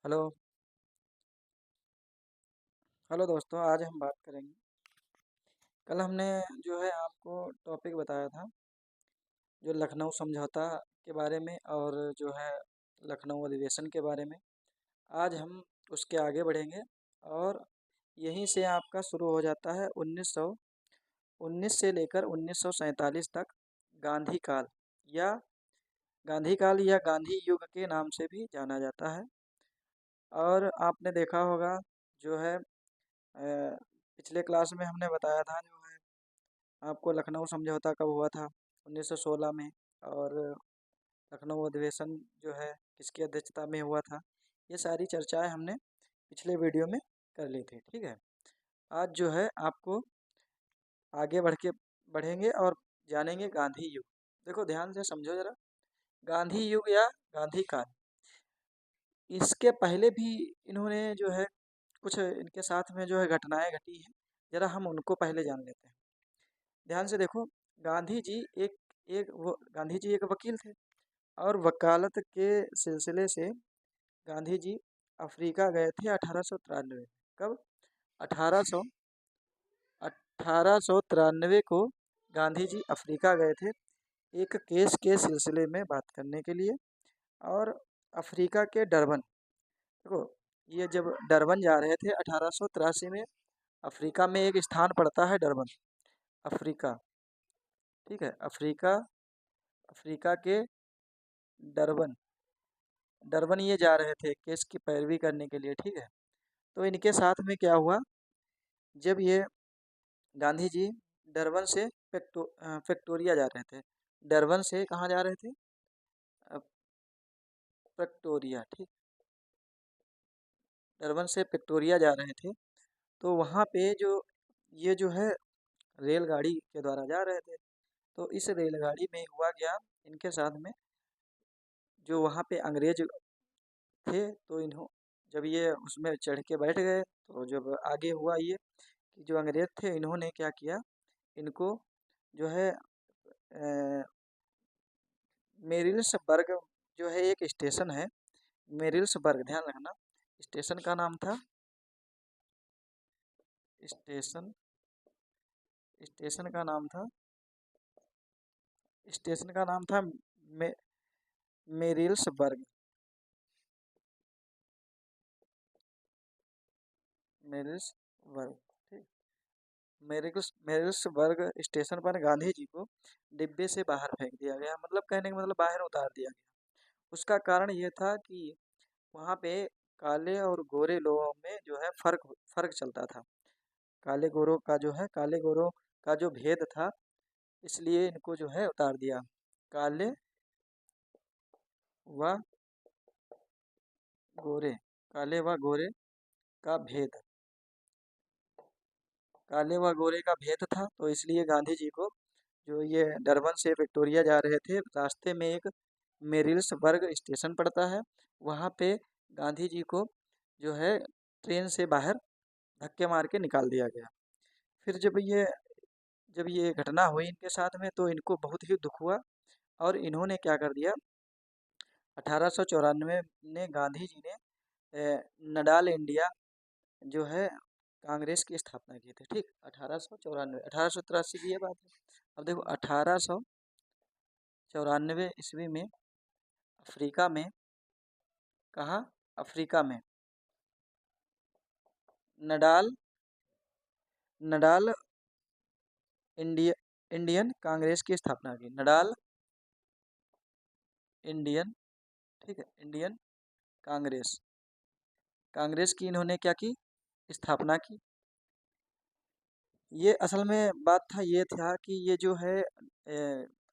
Hello. Hello दोस्तों, आज हम बात करेंगे। कल हमने जो है आपको टॉपिक बताया था, जो लखनऊ समझौता के बारे में और जो है लखनऊ अधिवेशन के बारे में। आज हम उसके आगे बढ़ेंगे और यहीं से आपका शुरू हो जाता है 1919 से लेकर 1947 तक गांधी काल या गांधी काल या गांधी युग के नाम से भी जाना जाता है। और आपने देखा होगा जो है पिछले क्लास में हमने बताया था जो है आपको लखनऊ समझौता कब हुआ था, 1916 में। और लखनऊ अधिवेशन जो है किसकी अध्यक्षता में हुआ था, ये सारी चर्चाएं हमने पिछले वीडियो में कर ली थी। ठीक है, आज जो है आपको आगे बढ़ेंगे और जानेंगे गांधी युग। देखो ध्यान से समझो जरा, गांधी युग या गांधी काल, इसके पहले भी इन्होंने जो है कुछ इनके साथ में जो है घटनाएं घटी हैं, जरा हम उनको पहले जान लेते हैं। ध्यान से देखो, गांधी जी एक एक वो गांधी जी एक वकील थे और वकालत के सिलसिले से गांधी जी अफ्रीका गए थे 1893। कब? 1800 1893 को गांधी जी अफ्रीका गए थे एक केस के सिलसिले में बात करने के लिए। और अफ्रीका के डरबन, देखो ये जब डरबन जा रहे थे 1883 में, अफ्रीका में एक स्थान पड़ता है डरबन, अफ्रीका। ठीक है, अफ्रीका, अफ्रीका के डरबन, डरबन ये जा रहे थे केस की पैरवी करने के लिए। ठीक है, तो इनके साथ में क्या हुआ, जब ये गांधी जी डरबन से फैक्टोरिया जा रहे थे। डरबन से कहाँ जा रहे थे? अ, फैक्टोरिया। ठीक, डरबन से फैक्टोरिया जा रहे थे। तो वहाँ पे जो ये जो है रेलगाड़ी के द्वारा जा रहे थे। तो इस रेलगाड़ी में हुआ क्या, इनके साथ में जो वहाँ पे अंग्रेज थे, तो इन्हों जब ये उसमें चढ़ के बैठ गए, तो जब आगे हुआ ये कि जो अंग्रेज थे इन्होंने क्या किया, इनको जो है मेरिल्सबर्ग जो है एक स्टेशन है, मेरिल्सबर्ग, ध्यान रखना, स्टेशन का नाम था, स्टेशन स्टेशन का नाम था, स्टेशन का नाम था मे, मेरिल्सबर्ग, मेरिल्सबर्ग। ठीक, मेरिल्सबर्ग स्टेशन पर गांधी जी को डिब्बे से बाहर फेंक दिया गया, मतलब कहने का मतलब बाहर उतार दिया गया। उसका कारण ये था कि वहाँ पे काले और गोरे लोगों में जो है फर्क फर्क चलता था। काले गोरों का जो भेद था, इसलिए इनको जो है उतार दिया। काले व गोरे, काले व गोरे का भेद, काले व गोरे का भेद था, तो इसलिए गांधी जी को, जो ये डरबन से विक्टोरिया जा रहे थे, रास्ते में एक मेरिल्सबर्ग स्टेशन पड़ता है, वहाँ पे गांधी जी को जो है ट्रेन से बाहर धक्के मार के निकाल दिया गया। फिर जब ये घटना हुई इनके साथ में, तो इनको बहुत ही दुख हुआ और इन्होंने क्या कर दिया, 1894 में गांधी जी ने नडाल इंडिया जो है कांग्रेस की स्थापना की थी। ठीक, 1894, 1883 की ये बात है। अब देखो 1894 ईस्वी में अफ्रीका में, कहाँ? अफ्रीका में Nadal Nadal India Indian Congress की स्थापना की, नडाल इंडियन, ठीक है, इंडियन कांग्रेस, कांग्रेस की इन्होंने क्या की, स्थापना की। ये असल में बात था, ये था कि ये जो है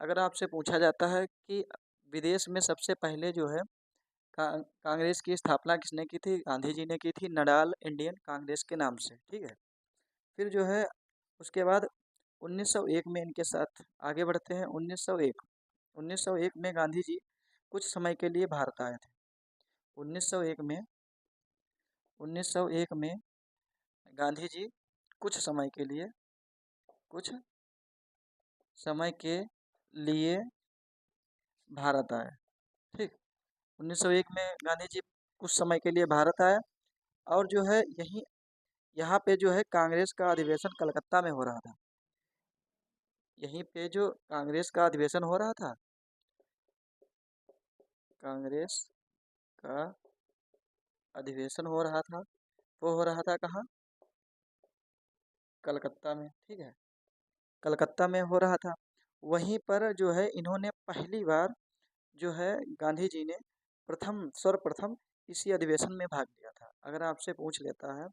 अगर आपसे पूछा जाता है कि विदेश में सबसे पहले जो है कांग्रेस की स्थापना किसने की थी, गांधी जी ने की थी, नडाल इंडियन कांग्रेस के नाम से। ठीक है, फिर जो है उसके बाद 1901 में इनके साथ आगे बढ़ते हैं। 1901 में गांधी जी कुछ समय के लिए भारत आए थे। 1901 में 1901 में गांधी जी कुछ समय के लिए कुछ समय के लिए भारत आए। ठीक, 1901 में गांधी जी कुछ समय के लिए भारत आया और जो है यहाँ पे जो है कांग्रेस का अधिवेशन कलकत्ता में हो रहा था। यहीं पे जो कांग्रेस का अधिवेशन हो रहा था, कांग्रेस का अधिवेशन हो रहा था, वो हो रहा था कहाँ? कलकत्ता में। ठीक है, कलकत्ता में हो रहा था। वहीं पर जो है इन्होंने पहली बार जो है गांधी जी ने सर्वप्रथम इसी अधिवेशन में भाग लिया था। अगर आपसे पूछ लेता है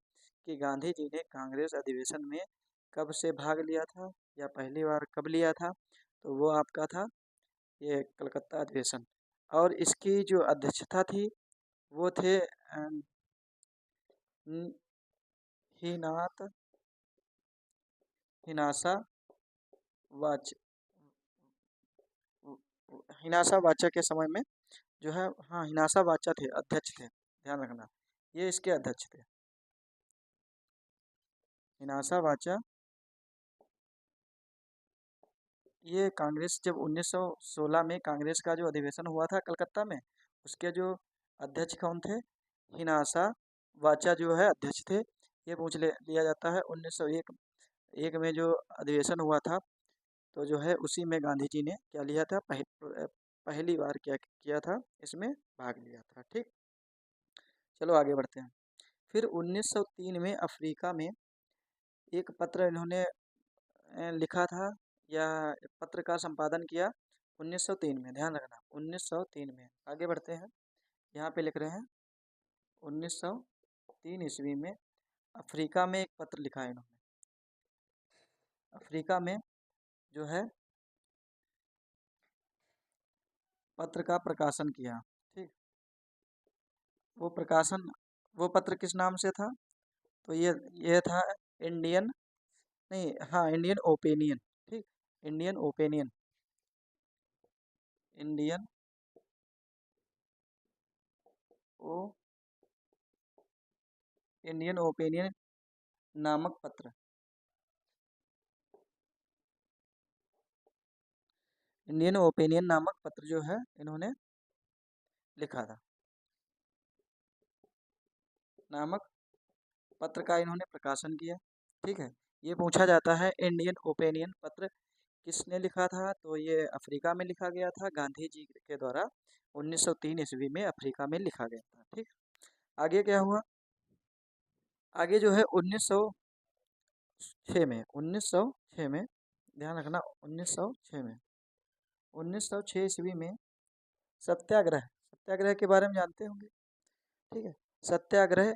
कि गांधी जी ने कांग्रेस अधिवेशन में कब से भाग लिया था या पहली बार कब लिया था, तो वो आपका था ये कलकत्ता अधिवेशन। और इसकी जो अध्यक्षता थी वो थे हिनात हिनासा वाच हिनासा वाचा के समय में जो है, हाँ हिनासा वाचा थे, अध्यक्ष थे, ध्यान रखना, ये इसके अध्यक्ष थे। हिनासा वाचा ये कांग्रेस जब 1916 में कांग्रेस का जो अधिवेशन हुआ था कलकत्ता में, उसके जो अध्यक्ष कौन थे? हिनासा वाचा जो है अध्यक्ष थे। ये पूछ लिया जाता है 1901 में जो अधिवेशन हुआ था, तो जो है उसी में गांधी जी ने क्या लिया था, पहली बार क्या किया था, इसमें भाग लिया था। ठीक, चलो आगे बढ़ते हैं। फिर 1903 में अफ्रीका में एक पत्र इन्होंने लिखा था या पत्र का संपादन किया 1903 में, ध्यान रखना 1903 में। आगे बढ़ते हैं, यहाँ पे लिख रहे हैं 1903 ईस्वी में अफ्रीका में एक पत्र लिखा है इन्होंने। अफ्रीका में जो है पत्र का प्रकाशन किया। ठीक, वो पत्र किस नाम से था? तो ये था इंडियन, नहीं हाँ इंडियन ओपिनियन। ठीक, इंडियन ओपिनियन, इंडियन ओ इंडियन ओपिनियन नामक पत्र, इंडियन ओपिनियन नामक पत्र जो है इन्होंने लिखा था, नामक पत्र का इन्होंने प्रकाशन किया। ठीक है, ये पूछा जाता है इंडियन ओपिनियन पत्र किसने लिखा था, तो ये अफ्रीका में लिखा गया था, गांधी जी के द्वारा 1903 ईस्वी में अफ्रीका में लिखा गया था। ठीक, आगे क्या हुआ? आगे जो है 1906 में ध्यान रखना 1906 में 1906 ईस्वी में सत्याग्रह के बारे में जानते होंगे। ठीक है, सत्याग्रह,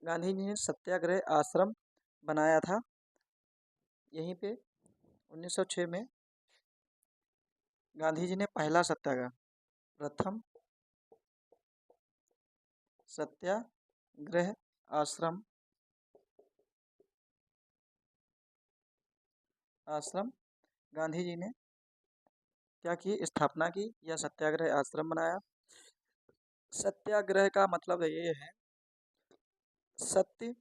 गांधी जी ने सत्याग्रह आश्रम बनाया था यहीं पे 1906 में। गांधी जी ने पहला सत्याग्रह, प्रथम सत्याग्रह आश्रम गांधी जी ने क्या की, स्थापना की या सत्याग्रह आश्रम बनाया। सत्याग्रह का मतलब ये है सत्य,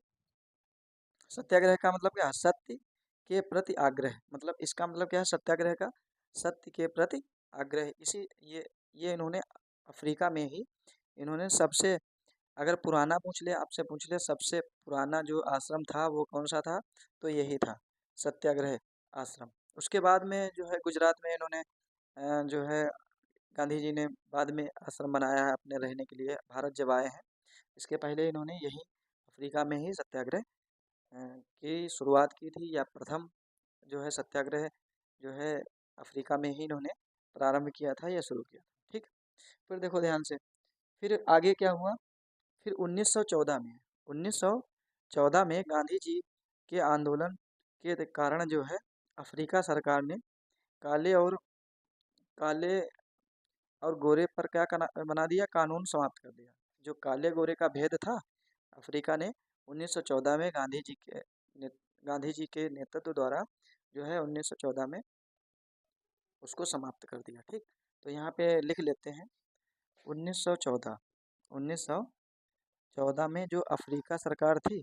सत्याग्रह का मतलब क्या है? सत्य के प्रति आग्रह, मतलब इसका मतलब क्या है सत्याग्रह का? सत्य के प्रति आग्रह। इसी ये इन्होंने अफ्रीका में ही इन्होंने सबसे, अगर पुराना पूछ ले, आपसे पूछ ले सबसे पुराना जो आश्रम था वो कौन सा था, तो यही था सत्याग्रह आश्रम। उसके बाद में जो है गुजरात में इन्होंने जो है गांधी जी ने बाद में आश्रम बनाया है अपने रहने के लिए, भारत जब आए हैं। इसके पहले इन्होंने यही अफ्रीका में ही सत्याग्रह की शुरुआत की थी, या प्रथम जो है सत्याग्रह जो है अफ्रीका में ही इन्होंने प्रारंभ किया था या शुरू किया था। ठीक, फिर देखो ध्यान से, फिर आगे क्या हुआ? फिर 1914 में गांधी जी के आंदोलन के कारण जो है अफ्रीका सरकार ने काले और काले और गोरे पर क्या बना दिया, कानून समाप्त कर दिया। जो काले गोरे का भेद था, अफ्रीका ने 1914 में गांधी जी के नेतृत्व द्वारा जो है 1914 में उसको समाप्त कर दिया। ठीक, तो यहाँ पे लिख लेते हैं 1914 1914 में जो अफ्रीका सरकार थी,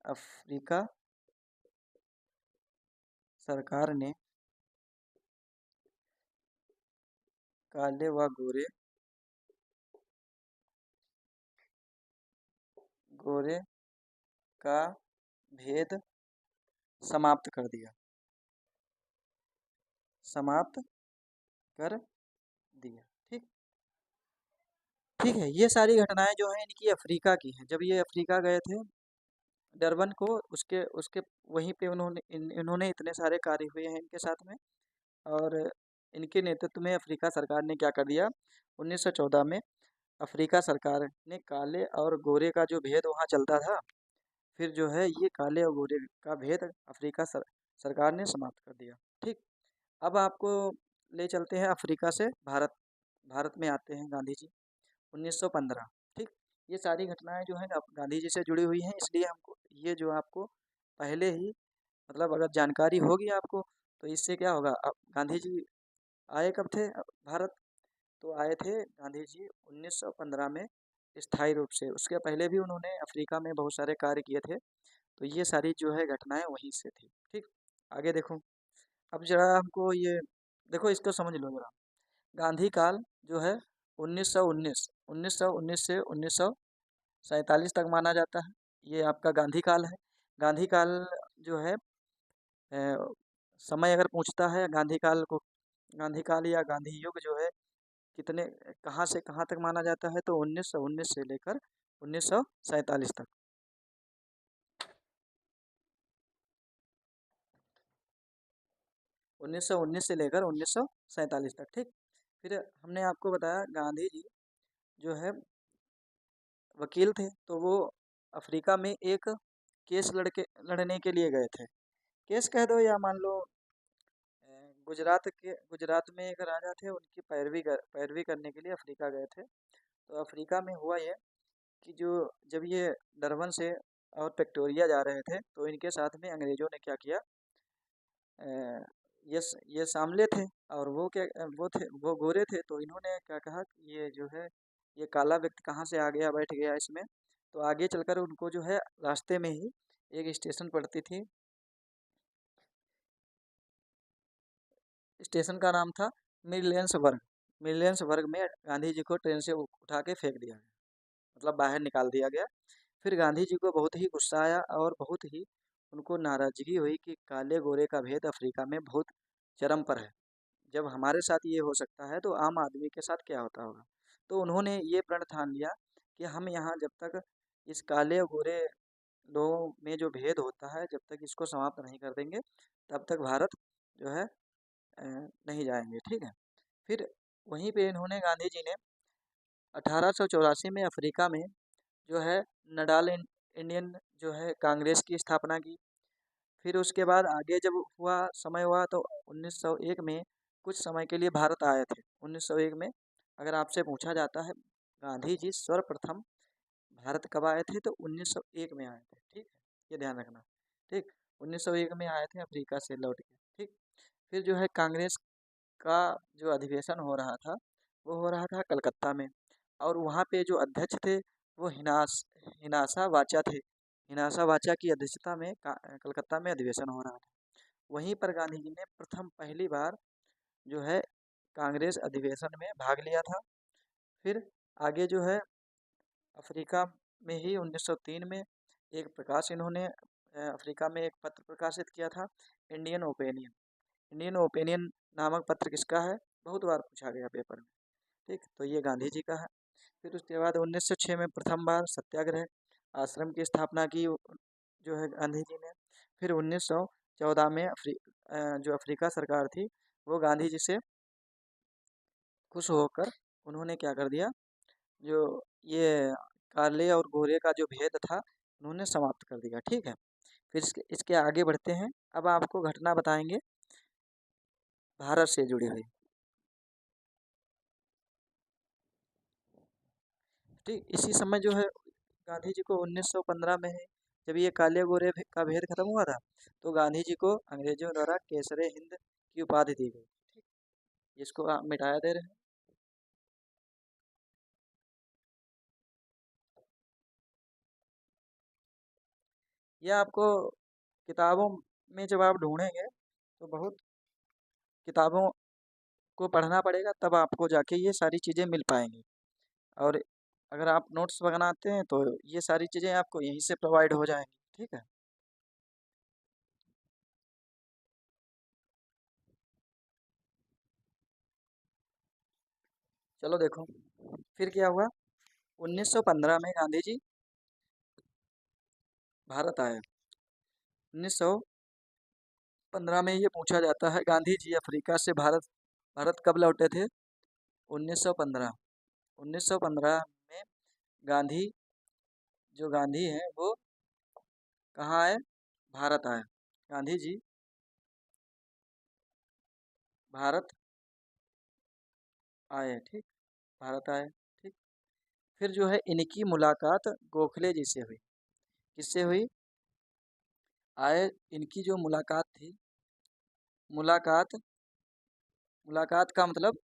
अफ्रीका सरकार ने काले व गोरे गोरे का भेद समाप्त कर दिया, समाप्त कर दिया। ठीक, ठीक है। ये सारी घटनाएं जो हैं इनकी अफ्रीका की हैं। जब ये अफ्रीका गए थे डरबन को, उसके उसके वहीं पे इन्होंने इतने सारे कार्य हुए हैं इनके साथ में। और इनके नेतृत्व में अफ्रीका सरकार ने क्या कर दिया, 1914 में अफ्रीका सरकार ने काले और गोरे का जो भेद वहाँ चलता था, फिर जो है ये काले और गोरे का भेद अफ्रीका सरकार ने समाप्त कर दिया। ठीक, अब आपको ले चलते हैं अफ्रीका से भारत, भारत में आते हैं गांधी जी 1915। ठीक, ये सारी घटनाएं जो है ना गांधी जी से जुड़ी हुई हैं, इसलिए हमको ये जो आपको पहले ही मतलब अगर जानकारी होगी आपको तो इससे क्या होगा। अब गांधी जी आए कब थे भारत, तो आए थे गांधी जी 1915 में स्थायी रूप से। उसके पहले भी उन्होंने अफ्रीका में बहुत सारे कार्य किए थे, तो ये सारी जो है घटनाएं वहीं से थी। ठीक, आगे देखो। अब जरा हमको ये देखो, इसको समझ लो जरा। गांधी काल जो है 1919 1919 से 1947 तक माना जाता है, ये आपका गांधी काल है। गांधी काल जो है समय अगर पूछता है गांधी काल को, गांधी काल या गांधी युग जो है कितने कहाँ से कहाँ तक माना जाता है, तो 1919 से लेकर 1947 तक। 1919 से लेकर 1947 तक। ठीक, फिर हमने आपको बताया गांधी जी जो है वकील थे, तो वो अफ्रीका में एक केस लड़ने के लिए गए थे। केस कह दो या मान लो गुजरात में एक राजा थे, उनकी पैरवी करने के लिए अफ्रीका गए थे। तो अफ्रीका में हुआ ये कि जो जब ये डरबन से और प्रेटोरिया जा रहे थे, तो इनके साथ में अंग्रेजों ने क्या किया, अ, ये सामले थे और वो गोरे थे। तो इन्होंने क्या कहा कि ये जो है ये काला व्यक्ति कहाँ से आ गया, बैठ गया इसमें। तो आगे चलकर उनको जो है रास्ते में ही एक स्टेशन पड़ती थी, स्टेशन का नाम था मिलेंसबर्ग। मिलेंसबर्ग में गांधी जी को ट्रेन से उठा के फेंक दिया गया, मतलब बाहर निकाल दिया गया। फिर गांधी जी को बहुत ही गुस्सा आया और बहुत ही उनको नाराजगी हुई कि काले गोरे का भेद अफ्रीका में बहुत चरम पर है। जब हमारे साथ ये हो सकता है तो आम आदमी के साथ क्या होता होगा। तो उन्होंने ये प्रण ठान लिया कि हम यहाँ जब तक इस काले और गोरे लोगों में जो भेद होता है, जब तक इसको समाप्त नहीं कर देंगे तब तक भारत जो है नहीं जाएंगे। ठीक है, फिर वहीं पे इन्होंने गांधी जी ने 1884 में अफ्रीका में जो है नडाल इंडियन जो है कांग्रेस की स्थापना की। फिर उसके बाद आगे जब समय हुआ तो 1901 में कुछ समय के लिए भारत आए थे। 1901 में अगर आपसे पूछा जाता है गांधी जी सर्वप्रथम भारत कब आए थे, तो 1901 में आए थे। ठीक है, ये ध्यान रखना। ठीक, 1901 में आए थे अफ्रीका से लौट के। ठीक, फिर जो है कांग्रेस का जो अधिवेशन हो रहा था वो हो रहा था कलकत्ता में, और वहाँ पे जो अध्यक्ष थे वो हिनासा वाचा थे। हिनासा वाचा की अध्यक्षता में कलकत्ता में अधिवेशन हो रहा था। वहीं पर गांधी जी ने प्रथम पहली बार जो है कांग्रेस अधिवेशन में भाग लिया था। फिर आगे जो है अफ्रीका में ही 1903 में एक प्रकाश इन्होंने अफ्रीका में एक पत्र प्रकाशित किया था, इंडियन ओपिनियन। इंडियन ओपिनियन नामक पत्र किसका है, बहुत बार पूछा गया पेपर में। ठीक, तो ये गांधी जी का है। फिर उसके बाद 1906 में प्रथम बार सत्याग्रह आश्रम की स्थापना की जो है गांधी जी ने। फिर 1914 में जो अफ्रीका सरकार थी वो गांधी जी से खुश होकर उन्होंने क्या कर दिया, जो ये काले और गोरे का जो भेद था उन्होंने समाप्त कर दिया। ठीक है, फिर इसके आगे बढ़ते हैं। अब आपको घटना बताएंगे भारत से जुड़ी हुई। ठीक, इसी समय जो है गांधी जी को 1915 में ही जब ये काले गोरे का भेद खत्म हुआ था, तो गांधी जी को अंग्रेजों द्वारा केसरे हिंद की उपाधि दी गई। ठीक, जिसको आप मिटाया दे रहे हैं। यह आपको किताबों में जब आप ढूंढेंगे तो बहुत किताबों को पढ़ना पड़ेगा, तब आपको जाके ये सारी चीज़ें मिल पाएंगी। और अगर आप नोट्स बनाते हैं तो ये सारी चीज़ें आपको यहीं से प्रोवाइड हो जाएंगी, ठीक है। चलो देखो, फिर क्या हुआ। 1915 में गांधी जी भारत आए। 1915 में ये पूछा जाता है, गांधी जी अफ्रीका से भारत भारत कब लौटे थे? 1915। 1915 में गांधी, जो गांधी हैं वो कहाँ आए? भारत आए। गांधी जी भारत आए, ठीक। भारत आए, ठीक। फिर जो है इनकी मुलाकात गोखले जी से हुई। किससे हुई? आए, इनकी जो मुलाकात थी, मुलाकात, मुलाकात का मतलब,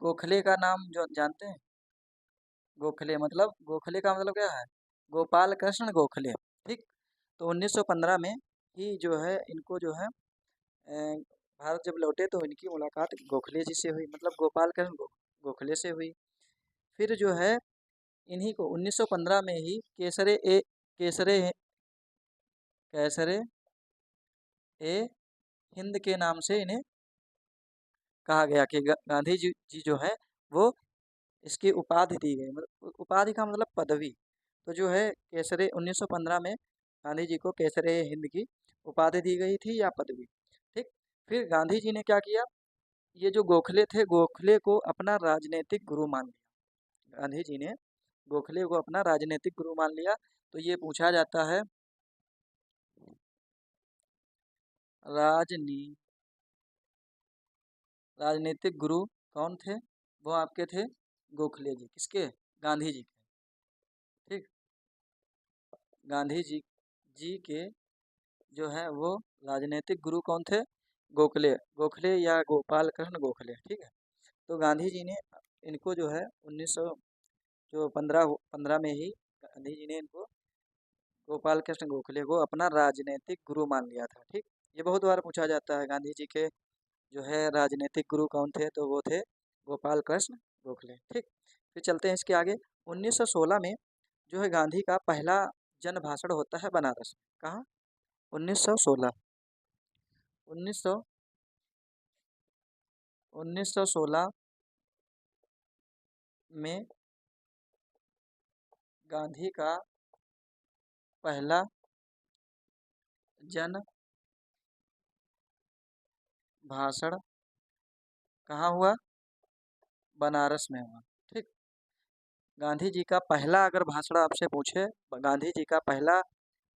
गोखले का नाम जो जानते हैं? गोखले मतलब, गोखले का मतलब क्या है? गोपाल कृष्ण गोखले, ठीक। तो 1915 में ही जो है इनको जो है भारत जब लौटे तो इनकी मुलाकात गोखले जी से हुई, मतलब गोपाल कृष्ण गोखले से हुई। फिर जो है इन्हीं को 1915 में ही केसरे कैसरे ए हिंद के नाम से इन्हें कहा गया कि गांधी जी जो है वो, इसकी उपाधि दी गई, मतलब उपाधि का मतलब पदवी। तो जो है केसरे 1915 में गांधी जी को केसरे हिंद की उपाधि दी गई थी या पदवी, ठीक। फिर गांधी जी ने क्या किया, ये जो गोखले थे, गोखले को अपना राजनीतिक गुरु मान लिया। गांधी जी ने गोखले को अपना राजनीतिक गुरु मान लिया। तो ये पूछा जाता है, राजनी राजनीतिक गुरु कौन थे? वो आपके थे गोखले जी। किसके? गांधी जी के, ठीक। गांधी जी के जो है वो राजनीतिक गुरु कौन थे? गोखले, गोखले या गोपाल कृष्ण गोखले, ठीक है। तो गांधी जी ने इनको जो है 1900 जो 15 में ही गांधी जी ने इनको, गोपाल कृष्ण गोखले को अपना राजनीतिक गुरु मान लिया था, ठीक। ये बहुत बार पूछा जाता है, गांधी जी के जो है राजनीतिक गुरु कौन थे? तो वो थे गोपाल कृष्ण गोखले, ठीक। फिर चलते हैं इसके आगे। 1916 में जो है गांधी का पहला जन भाषण होता है बनारस में। कहाँ? 1916। 1900 1916 में गांधी का पहला जन भाषण कहाँ हुआ? बनारस में हुआ, ठीक। गांधी जी का पहला अगर भाषण आपसे पूछे, गांधी जी का पहला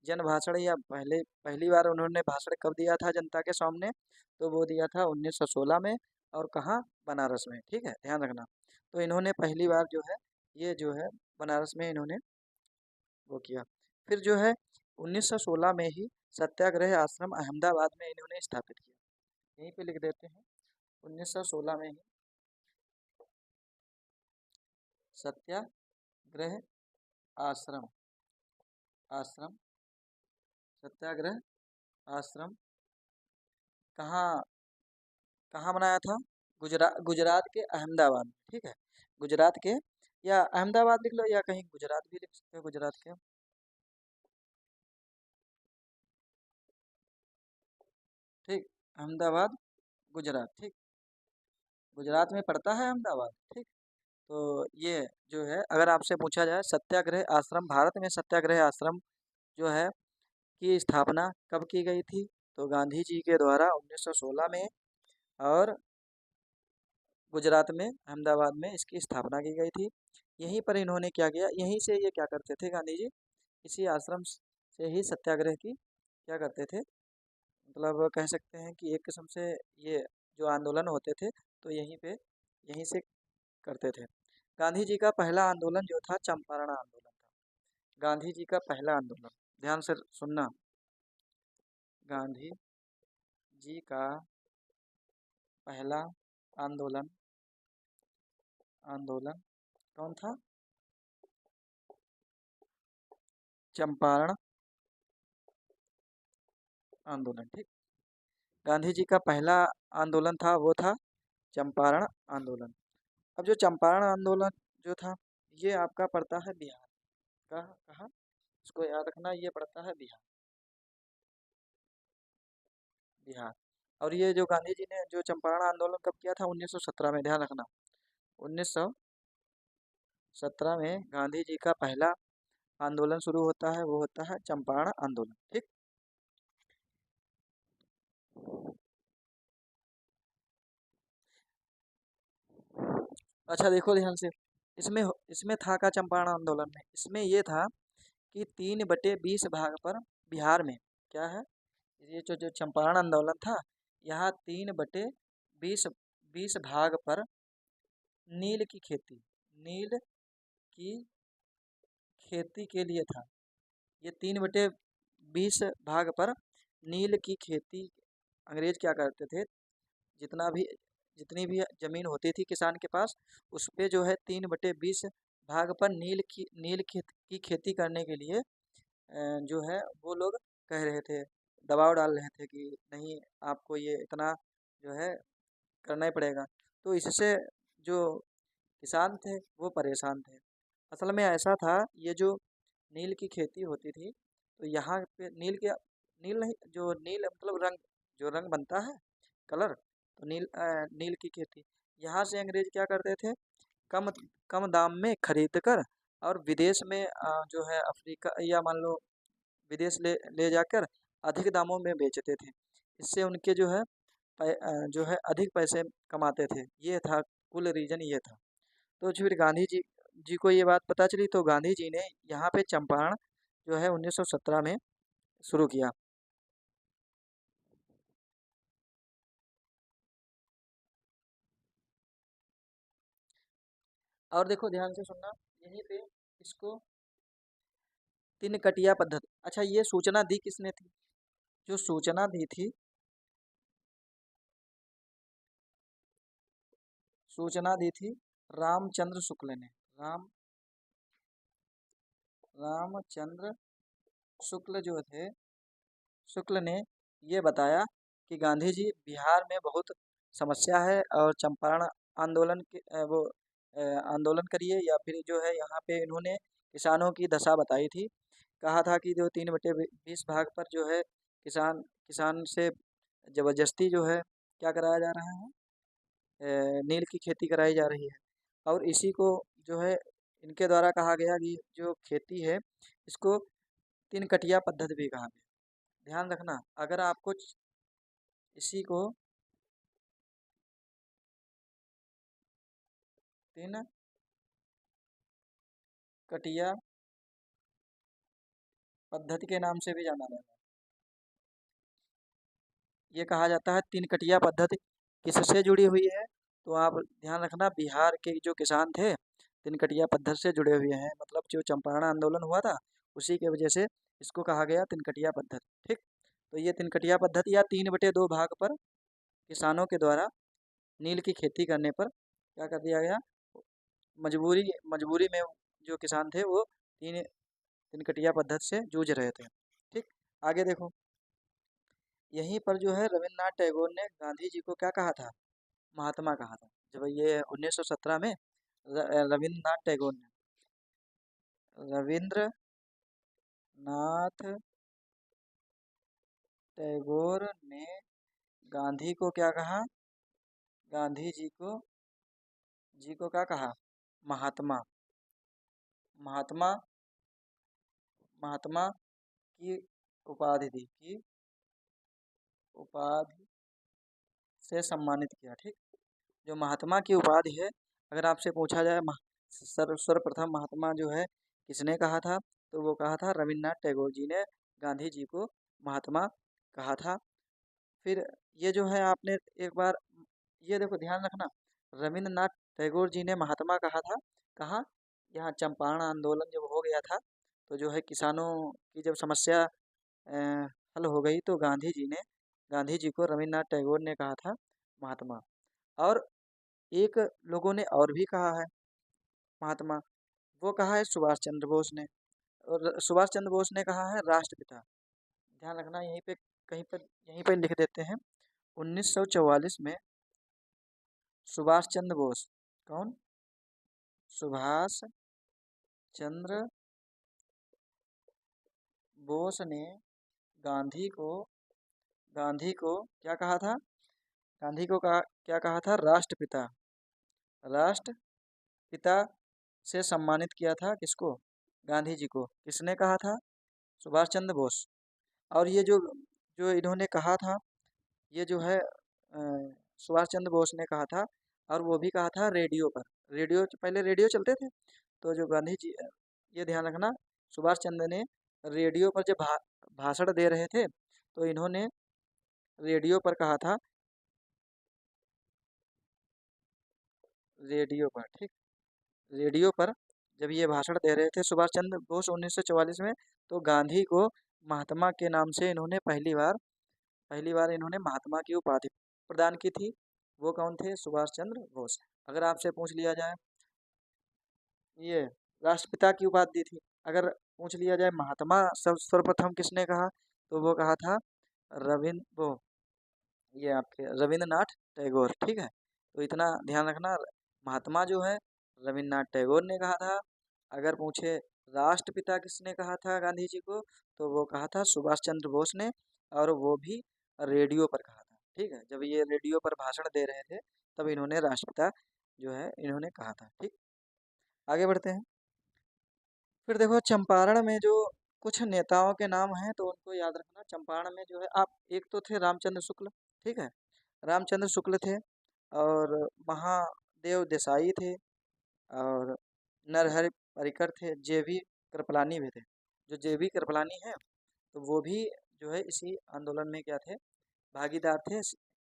जन भाषण या पहली बार उन्होंने भाषण कब दिया था जनता के सामने? तो वो दिया था 1916 में। और कहाँ? बनारस में, ठीक है, ध्यान रखना। तो इन्होंने पहली बार जो है, ये जो है बनारस में इन्होंने वो किया। फिर जो है 1916 में ही सत्याग्रह आश्रम अहमदाबाद में इन्होंने स्थापित किया। यहीं पे लिख देते हैं, 1916 में ही सत्याग्रह आश्रम आश्रम सत्याग्रह आश्रम कहाँ कहाँ बनाया था? गुजरात के अहमदाबाद में, ठीक है। गुजरात के, या अहमदाबाद लिख लो या कहीं गुजरात भी लिख सकते हो, गुजरात के, ठीक। अहमदाबाद गुजरात, ठीक। गुजरात में पड़ता है अहमदाबाद, ठीक। तो ये जो है अगर आपसे पूछा जाए सत्याग्रह आश्रम, भारत में सत्याग्रह आश्रम जो है की स्थापना कब की गई थी? तो गांधी जी के द्वारा 1916 में। और गुजरात में अहमदाबाद में इसकी स्थापना की गई थी। यहीं पर इन्होंने क्या किया, यहीं से ये क्या करते थे गांधी जी, इसी आश्रम से ही सत्याग्रह की क्या करते थे, मतलब कह सकते हैं कि एक किस्म से ये जो आंदोलन होते थे तो यहीं से करते थे। गांधी जी का पहला आंदोलन जो था चंपारण आंदोलन था। गांधी जी का पहला आंदोलन, ध्यान से सुनना। गांधी जी का पहला आंदोलन आंदोलन कौन था? चंपारण आंदोलन, ठीक। गांधी जी का पहला आंदोलन था वो था चंपारण आंदोलन। अब जो चंपारण आंदोलन जो था, ये आपका पड़ता है बिहार का, कहाँ, इसको याद रखना, ये पड़ता है बिहार, बिहार। और ये जो गांधी जी ने जो चंपारण आंदोलन कब किया था, 1917 में, ध्यान रखना, 1917 में गांधी जी का पहला आंदोलन शुरू होता है, वो होता है चंपारण आंदोलन, ठीक। अच्छा देखो ध्यान से, इसमें इसमें था का चंपारण आंदोलन में, इसमें ये था कि 3/20 भाग पर बिहार में, क्या है, ये जो जो चंपारण आंदोलन था, यहाँ 3/20 20 भाग पर नील की खेती, नील की खेती के लिए था। ये 3/20 भाग पर नील की खेती, अंग्रेज क्या करते थे, जितना भी जितनी भी जमीन होती थी किसान के पास, उस पे जो है 3/20 भाग पर की खेती करने के लिए जो है वो लोग कह रहे थे, दबाव डाल रहे थे कि नहीं, आपको ये इतना जो है करना ही पड़ेगा। तो इससे जो किसान थे वो परेशान थे। असल में ऐसा था, ये जो नील की खेती होती थी, तो यहाँ पे नील नहीं, जो नील मतलब रंग, जो रंग बनता है, कलर, तो नील की खेती, यहाँ से अंग्रेज क्या करते थे, कम कम दाम में खरीद कर और विदेश में जो है अफ्रीका या मान लो विदेश ले ले जाकर अधिक दामों में बेचते थे। इससे उनके जो है जो है अधिक पैसे कमाते थे। ये था कुल रीजन, ये था। तो फिर गांधी जी को ये बात पता चली, तो गांधी जी ने यहाँ पे चंपारण जो है 1917 में शुरू किया। और देखो ध्यान से सुनना, यहीं पे इसको तीन कटिया पद्धति, अच्छा ये सूचना दी किसने थी, जो सूचना दी थी, सूचना दी थी रामचंद्र शुक्ल ने, रामचंद्र शुक्ल जो थे, शुक्ल ने ये बताया कि गांधी जी बिहार में बहुत समस्या है और चंपारण आंदोलन के आंदोलन करिए, या फिर जो है यहाँ पे इन्होंने किसानों की दशा बताई थी। कहा था कि जो 3/20 भाग पर जो है किसान किसान से जबरदस्ती जो है क्या कराया जा रहा है, नील की खेती कराई जा रही है। और इसी को जो है इनके द्वारा कहा गया कि जो खेती है इसको तीन कटिया पद्धति भी कहा गया। ध्यान रखना, अगर आपको इसी को तीन कटिया पद्धति के नाम से भी जाना जाता है। ये कहा जाता है तीन कटिया पद्धति किससे जुड़ी हुई है, तो आप ध्यान रखना, बिहार के जो किसान थे तीन कटिया पद्धति से जुड़े हुए हैं, मतलब जो चंपारण आंदोलन हुआ था उसी के वजह से इसको कहा गया तीन कटिया पद्धति, ठीक। तो ये तीन कटिया पद्धति या 3/2 भाग पर किसानों के द्वारा नील की खेती करने पर क्या कर दिया गया, मजबूरी मजबूरी में जो किसान थे वो तीन तीन कटिया पद्धति से जूझ रहे थे, ठीक। आगे देखो, यहीं पर जो है रविन्द्रनाथ टैगोर ने गांधी जी को क्या कहा था, महात्मा कहा था। जब ये 1917 में रविन्द्रनाथ टैगोर ने, रविंद्रनाथ टैगोर ने गांधी को क्या कहा, गांधी जी को क्या कहा, महात्मा, महात्मा महात्मा की उपाधि दी, की उपाधि से सम्मानित किया, ठीक। जो महात्मा की उपाधि है, अगर आपसे पूछा जाए सर्वप्रथम महात्मा जो है किसने कहा था, तो वो कहा था रविन्द्रनाथ टैगोर जी ने गांधी जी को महात्मा कहा था। फिर ये जो है आपने एक बार ये देखो ध्यान रखना, रविन्द्रनाथ टैगोर जी ने महात्मा कहा था, कहाँ, यहाँ चंपारण आंदोलन जब हो गया था, तो जो है किसानों की जब समस्या हल हो गई, तो गांधी जी को रविन्द्रनाथ टैगोर ने कहा था महात्मा। और एक लोगों ने और भी कहा है महात्मा, वो कहा है सुभाष चंद्र बोस ने, और सुभाष चंद्र बोस ने कहा है राष्ट्रपिता। ध्यान रखना, यहीं पे कहीं पर यहीं पे लिख देते हैं, 1944 में सुभाष चंद्र बोस, कौन, सुभाष चंद्र बोस ने गांधी को गांधी को क्या कहा था? गांधी को क्या कहा था? राष्ट्रपिता। राष्ट्रपिता से सम्मानित किया था किसको? गांधी जी को। किसने कहा था? सुभाष चंद्र बोस। और ये जो जो इन्होंने कहा था, ये जो है सुभाष चंद्र बोस ने कहा था, और वो भी कहा था रेडियो पर। रेडियो, पहले रेडियो चलते थे, तो जो गांधी जी, ये ध्यान रखना, सुभाष चंद्र ने रेडियो पर जब भाषण दे रहे थे, तो इन्होंने रेडियो पर कहा था, रेडियो पर, ठीक, रेडियो पर जब ये भाषण दे रहे थे सुभाष चंद्र बोस 1944 में, तो गांधी को महात्मा के नाम से इन्होंने पहली बार इन्होंने महात्मा की उपाधि प्रदान की थी। वो कौन थे? सुभाष चंद्र बोस। अगर आपसे पूछ लिया जाए, ये राष्ट्रपिता की उपाधि दी थी। अगर पूछ लिया जाए महात्मा सर्वप्रथम किसने कहा, तो वो कहा था रविंद्र वो ये आपके रविंद्रनाथ टैगोर। ठीक है, तो इतना ध्यान रखना, महात्मा जो है रविंद्रनाथ टैगोर ने कहा था। अगर पूछे राष्ट्रपिता किसने कहा था गांधी जी को, तो वो कहा था सुभाष चंद्र बोस ने, और वो भी रेडियो पर कहा था। ठीक है, जब ये रेडियो पर भाषण दे रहे थे, तब इन्होंने राष्ट्रपिता जो है इन्होंने कहा था। ठीक, आगे बढ़ते हैं। फिर देखो, चंपारण में जो कुछ नेताओं के नाम हैं, तो उनको याद रखना। चंपारण में जो है, आप एक तो थे रामचंद्र शुक्ल, ठीक है, रामचंद्र शुक्ल थे, और महादेव देसाई थे, और नरहरि परिकर थे, जेवी कृपलानी भी थे। जो जेवी कृपलानी है, तो वो भी जो है इसी आंदोलन में क्या थे? भागीदार थे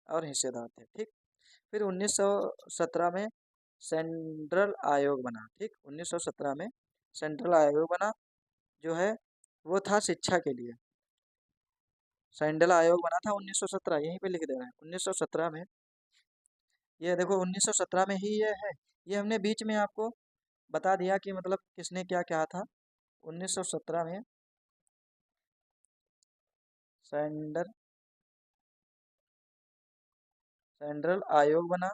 और हिस्सेदार थे। ठीक, फिर 1917 में सेंट्रल आयोग बना। ठीक, 1917 में सेंट्रल आयोग बना, जो है वो था शिक्षा के लिए। सेंट्रल आयोग बना था 1917, यहीं पे लिख दे रहे हैं 1917 में। ये देखो 1917 में ही ये है। ये हमने बीच में आपको बता दिया कि मतलब किसने क्या कहा था। 1917 में सेंट्रल सेंट्रल आयोग बना।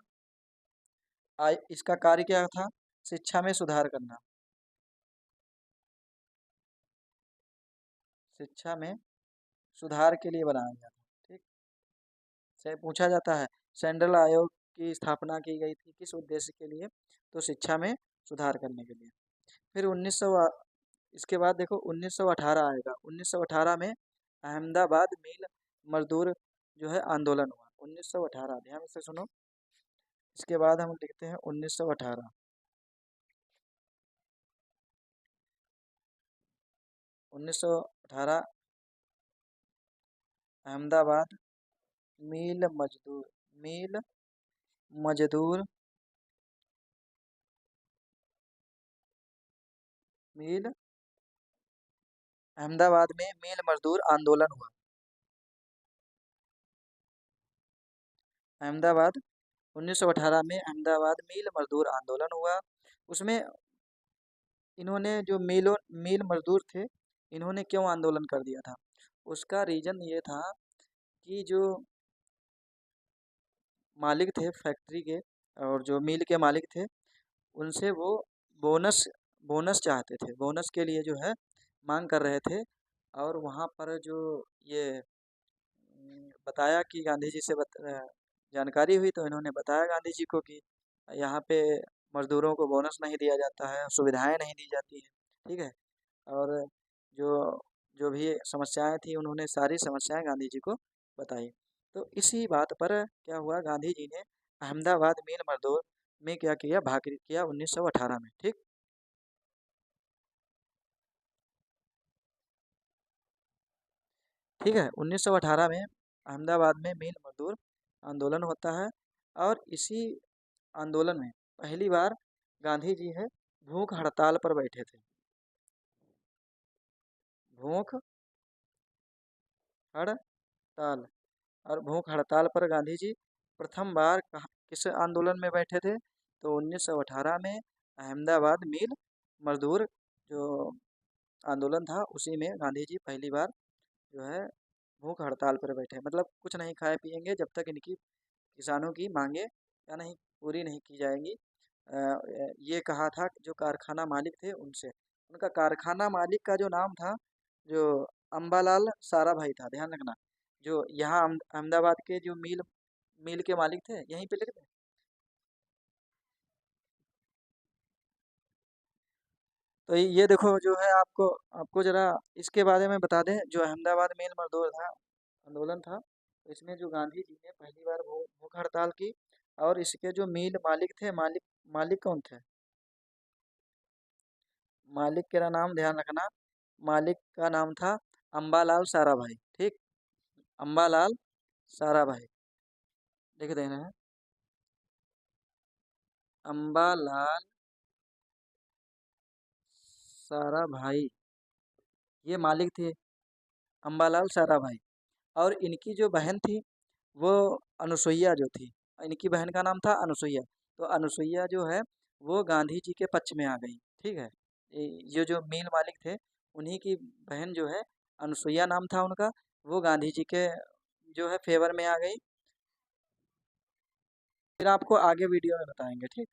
इसका कार्य क्या था? शिक्षा में सुधार करना। शिक्षा में सुधार के लिए बनाया गया था। ठीक, से पूछा जाता है सेंट्रल आयोग की स्थापना की गई थी किस उद्देश्य के लिए? तो शिक्षा में सुधार करने के लिए। फिर 1900, इसके बाद देखो 1918 आएगा। 1918 में अहमदाबाद मिल मजदूर जो है आंदोलन हुआ। 1918, ध्यान से सुनो। इसके बाद हम लिखते हैं 1918। 1918 अहमदाबाद मिल मजदूर मिल अहमदाबाद में मिल मजदूर आंदोलन हुआ। अहमदाबाद 1918 में अहमदाबाद मिल मजदूर आंदोलन हुआ। उसमें इन्होंने जो मिल मजदूर थे, इन्होंने क्यों आंदोलन कर दिया था? उसका रीजन ये था कि जो मालिक थे फैक्ट्री के, और जो मिल के मालिक थे, उनसे वो बोनस बोनस चाहते थे। बोनस के लिए जो है मांग कर रहे थे। और वहाँ पर जो ये बताया कि गांधी जी से जानकारी हुई, तो इन्होंने बताया गांधी जी को कि यहाँ पे मजदूरों को बोनस नहीं दिया जाता है, सुविधाएं नहीं दी जाती हैं। ठीक है, और जो जो भी समस्याएं थी, उन्होंने सारी समस्याएं गांधी जी को बताई। तो इसी बात पर क्या हुआ, गांधी जी ने अहमदाबाद मिल मजदूर में क्या किया? भाग किया 1918 में। ठीक, ठीक है, 1918 में अहमदाबाद में मिल मजदूर आंदोलन होता है। और इसी आंदोलन में पहली बार गांधी जी है भूख हड़ताल पर बैठे थे। भूख हड़ताल, और भूख हड़ताल पर गांधी जी प्रथम बार किस आंदोलन में बैठे थे? तो 1918 में अहमदाबाद मिल मजदूर जो आंदोलन था, उसी में गांधी जी पहली बार जो है भूख हड़ताल पर बैठे। मतलब कुछ नहीं खाए पिएंगे जब तक इनकी किसानों की मांगे क्या नहीं पूरी नहीं की जाएंगी। ये कहा था जो कारखाना मालिक थे उनसे। उनका कारखाना मालिक का जो नाम था, जो अम्बालाल साराभाई था, ध्यान रखना। जो यहाँ अहमदाबाद के जो मिल मिल के मालिक थे, यहीं पे लिख दें। तो ये देखो जो है, आपको आपको जरा इसके बारे में बता दें। जो अहमदाबाद मेल मजदूर था आंदोलन था, तो इसमें जो गांधी जी ने पहली बार भूख हड़ताल की। और इसके जो मिल मालिक थे, मालिक मालिक कौन थे? मालिक का नाम ध्यान रखना। मालिक का नाम था अम्बालाल साराभाई। ठीक, अम्बालाल साराभाई लिख देना है। अम्बालाल साराभाई ये मालिक थे, अम्बालाल साराभाई। और इनकी जो बहन थी, वो अनुसुईया जो थी, इनकी बहन का नाम था अनुसुईया। तो अनुसुईया जो है, वो गांधी जी के पक्ष में आ गई। ठीक है, ये जो मिल मालिक थे, उन्हीं की बहन जो है, अनुसुईया नाम था उनका, वो गांधी जी के जो है फेवर में आ गई। फिर आपको आगे वीडियो में बताएंगे। ठीक।